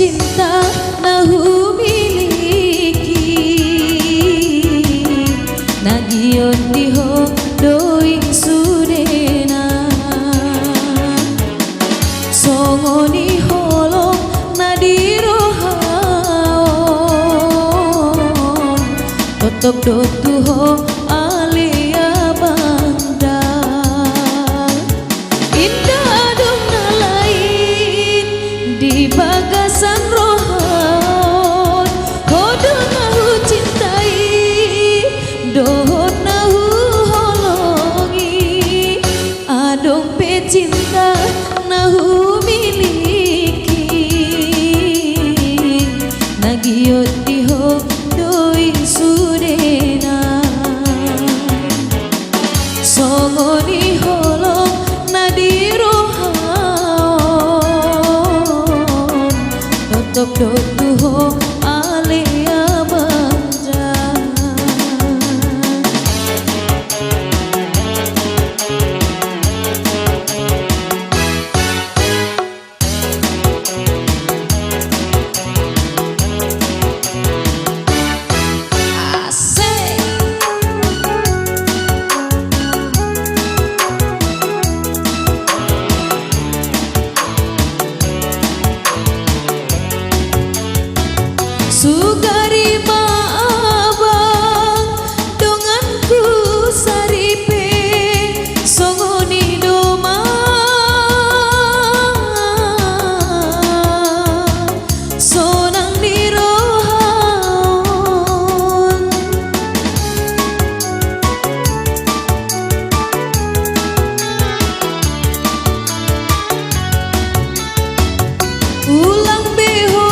cinta nahu miliki nagion diho doing sudena songoni holong nadirohaon totok dotuho alia bandar indah dong nalain di bagasan rohon kodon nahu cintai dohon nahu holongi adong pe cinta nahu miliki nagiot diho doi sudena songoni holong nadirohaon totok dotuho alia bandar sugari maabang donganku saripe songoni doma sonang dirohaon ulang beho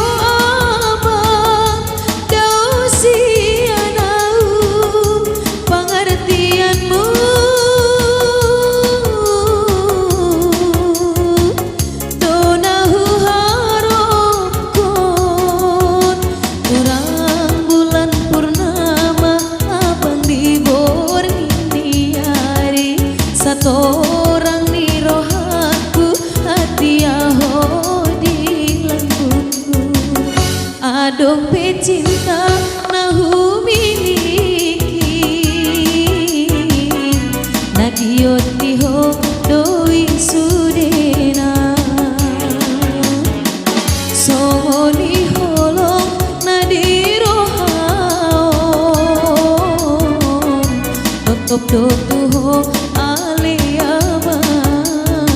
orang ni rohaku hati aho di lambungku adong pe cinta nahu miliki nagiot diho doi sudena songoni holong nadirohaon totok dotuho alia bandar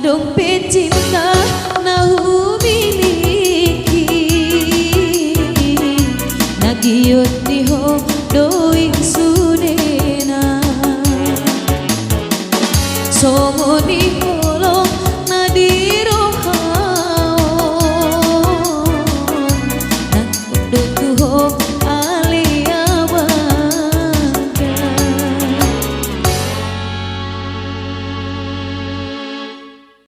dompet cinta